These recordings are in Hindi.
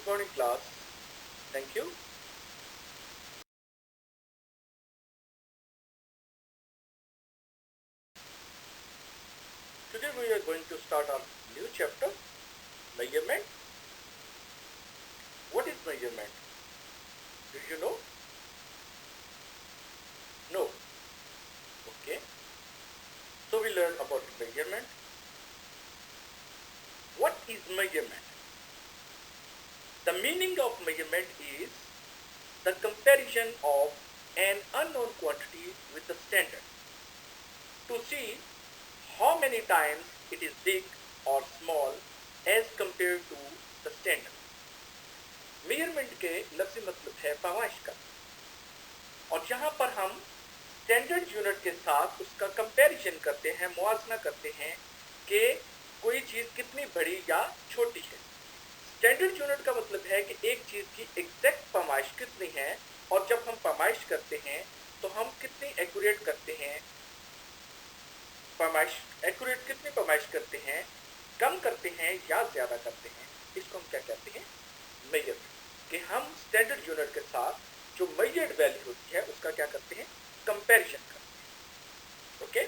Good morning, class. Thank you. Today we are going to start our new chapter, measurement. What is measurement? Do you know? No. Okay. So we learn about measurement. What is measurement? The meaning of measurement is the comparison of an unknown quantity with the standard to see how many times it is big or small as compared to the standard. Measurement के लफ्ज़ी मतलब है पैमाइश का, और जहाँ पर हम स्टैंडर्ड यूनिट के साथ उसका कंपैरिजन करते हैं, मुआवजा करते हैं कि कोई चीज़ कितनी बड़ी या छोटी है। स्टैंडर्ड यूनिट का मतलब है कि एक चीज़ की एग्जैक्ट पैमाइश कितनी है, और जब हम पैमाइश करते हैं तो हम कितनी एक्यूरेट करते हैं, कितनी पैमाइश करते हैं, कम करते हैं या ज़्यादा करते हैं। इसको हम क्या कहते हैं? मेजरमेंट। कि हम स्टैंडर्ड यूनिट के साथ जो मेजर्ड वैल्यू होती है उसका क्या करते हैं? कंपैरिजन करते हैं। Okay.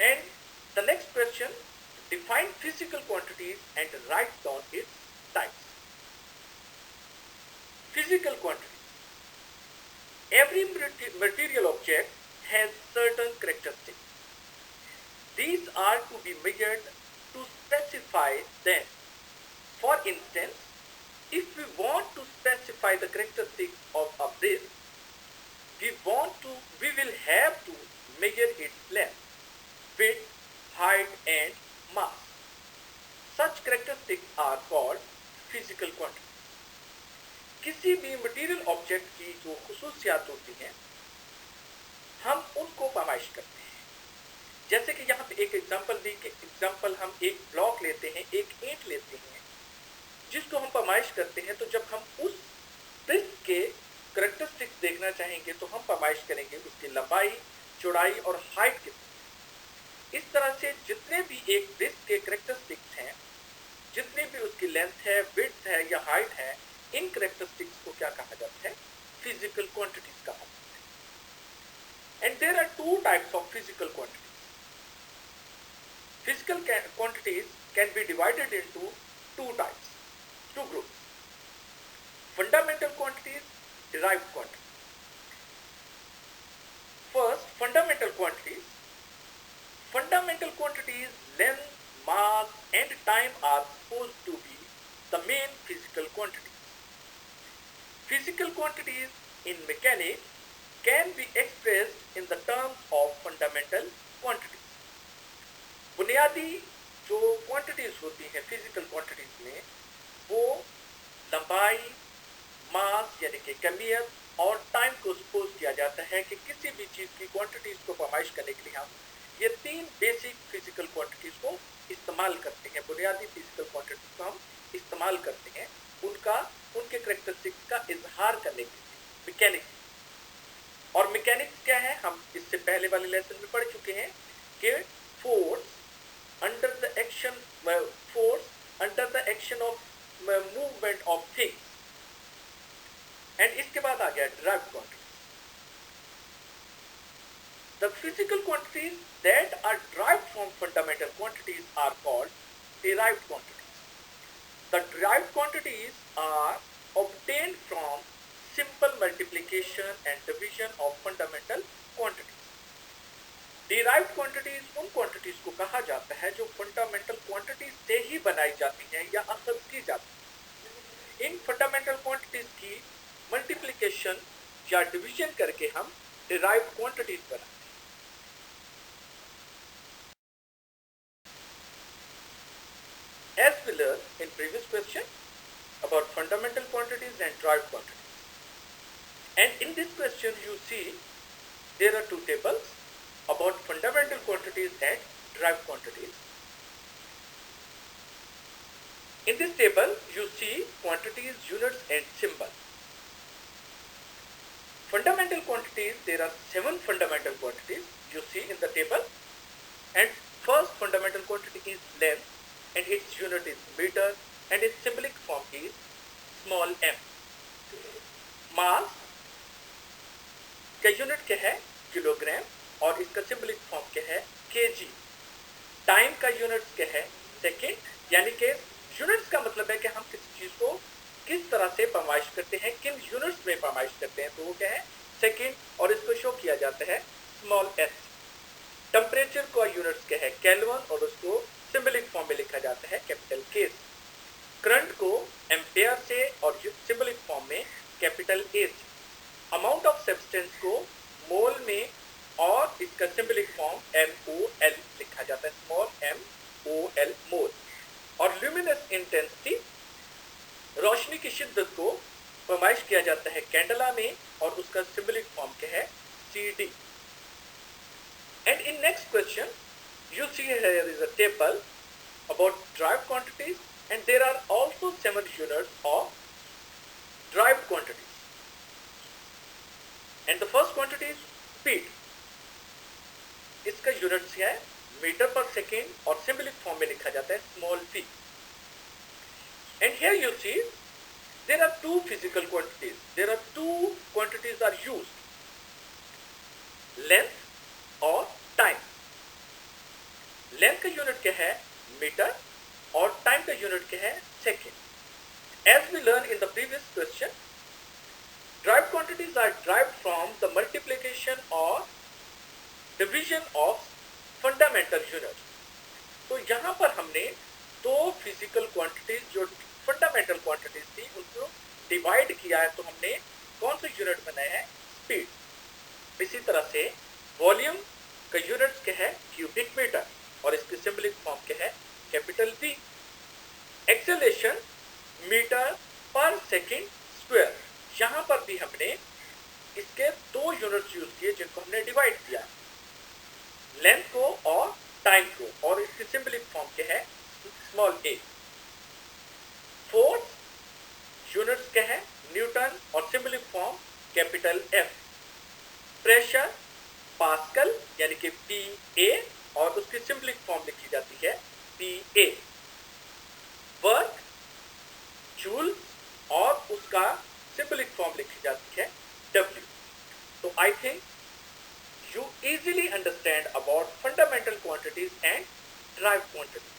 And the next question, define physical quantities and write down its types. Physical quantity, every material object has certain characteristics. These are to be measured to specify them. For instance, if we want to specify the characteristics of a brick, we will have to measure its length, width, height and mass. Such characteristics are called physical quantities. किसी भी मटेरियल ऑब्जेक्ट की जो खुसूसियात होती हैं हम उनको पैमाइश करते हैं। जैसे कि यहाँ पे एक एग्जांपल दी कि एग्जांपल हम एक ब्लॉक लेते हैं, एक ईंट लेते हैं जिसको हम पैमाइश करते हैं, तो जब हम उस ब्रिक के करैक्टरिस्टिक्स देखना चाहेंगे तो हम पैमाइश करेंगे उसकी लंबाई, चौड़ाई और हाइट कितनी। इस तरह से जितने भी एक ब्रिक के करैक्टरिस्टिक्स हैं, जितनी भी उसकी लेंथ है, विड्थ है या हाइट है, इन करैक्टरिस्टिक्स को क्या कहा जाता है? फिजिकल क्वांटिटीज कहा जाता है। And there are two types of physical quantities. Physical quantities can be divided into two types, two groups. Fundamental quantities, derived quantities. First, fundamental quantities. Fundamental quantities, length, mass and time are supposed to be the main physical quantities. Physical quantities in mechanics can be expressed in the terms of fundamental quantities. बुनियादी जो क्वांटिटीज होती हैं फिजिकल क्वांटिटीज में, वो लंबाई, मास यानी कि कमियत और टाइम को सपोज किया जाता है कि किसी भी चीज़ की क्वांटिटीज को पैमाइश करने के लिए हम ये तीन बेसिक फिजिकल क्वांटिटीज को इस्तेमाल करते हैं। बुनियादी फिजिकल क्वांटिटीज को हम इस्तेमाल करते हैं उनके करैक्टरिस्टिक्स का इजहार करने के लिए मैकेनिक्स। और मैकेनिक्स क्या है? हम इससे पहले वाले लेसन में पढ़ चुके हैं कि force under the action of movement of things. And इसके बाद आ गया derived quantities. The physical quantities that are derived from fundamental quantities are called derived quantities. The derived quantities are obtained from simple multiplication and division of fundamental quantities. Derived quantities उन quantities को कहा जाता है जो fundamental quantities से ही बनाई जाती हैं या अखज़ की जाती हैं। इन fundamental quantities की multiplication या division करके हम derived quantities बनाते हैं। As we learned in previous question about fundamental quantities and derived quantities. And in this question you see there are two tables about fundamental quantities and derived quantities. In this table you see quantities, units and symbols. Fundamental quantities, there are 7 fundamental quantities you see in the table, and first fundamental quantity is length and its unit is meter, and its symbolic form is small m. मास का यूनिट क्या है? किलोग्राम, और इसका सिंबलिक फॉर्म क्या है? केजी. टाइम का यूनिट क्या है? सेकेंड. यानी कि यूनिट्स का मतलब है कि हम किसी चीज को किस तरह से पैमाइश करते हैं, किन यूनिट्स में पैमाइश करते हैं, तो वो क्या है? सेकेंड. और इसको शो किया जाता है स्मॉल एस. टेम्परेचर का यूनिट्स क्या है? केल्विन, और उसको सिंबलिक फॉर्म में लिखा जाता है कैपिटल के. करंट को एम्पेयर से और सिंबलिक फॉर्म में कैपिटल ए से. अमाउंट ऑफ सब्सटेंस को मोल में और इसका सिंबलिक फॉर्म MOL लिखा जाता है, स्मॉल MOL, मोल. और ल्यूमिनस इंटेंसिटी, रोशनी की शिद्दत को पैमाइश किया जाता है कैंडला में, और उसका सिंबलिक फॉर्म क्या है? CD. And in next question, you see here is a table about derived quantities, and there are also 7 units of derived quantities. And the first quantity is speed. इसका यूनिट है मीटर पर सेकेंड, और सिंबलिक फॉर्म में लिखा जाता है small p. And here you see there are two physical quantities. There are two quantities are used: length और time. लेंथ का यूनिट क्या है? मीटर, और टाइम का यूनिट क्या है? Second. As we learned in the previous question, derived quantities are derived from the multiplication or division of fundamental units. तो यहाँ पर हमने दो फिजिकल क्वांटिटीज जो फंडामेंटल क्वांटिटीज थी उनको डिवाइड किया है, तो हमने कौन सा यूनिट बनाया है? स्पीड. इसी तरह से वॉल्यूम का यूनिट क्या है? क्यूबिक मीटर, और इसकी सिंबलिक फॉर्म क्या है? Capital V. एक्सेलरेशन मीटर पर सेकेंड स्क्वायर. यहाँ पर भी हमने इसके दो यूनिट्स यूज किए जिनको हमने डिवाइड किया, लेंथ को और टाइम को, और इसकी सिंबलिक फॉर्म क्या है? Small a. फोर्स यूनिट्स क्या है? न्यूटन, और symbolic form capital F. Pressure pascal यानी कि PA, और उसकी सिंबलिक फॉर्म लिखी जाती है PA. वर्क जूल, और उसका सिंबलिक फॉर्म लिखी जाती है W. तो I think you easily understand about fundamental quantities and derived quantities.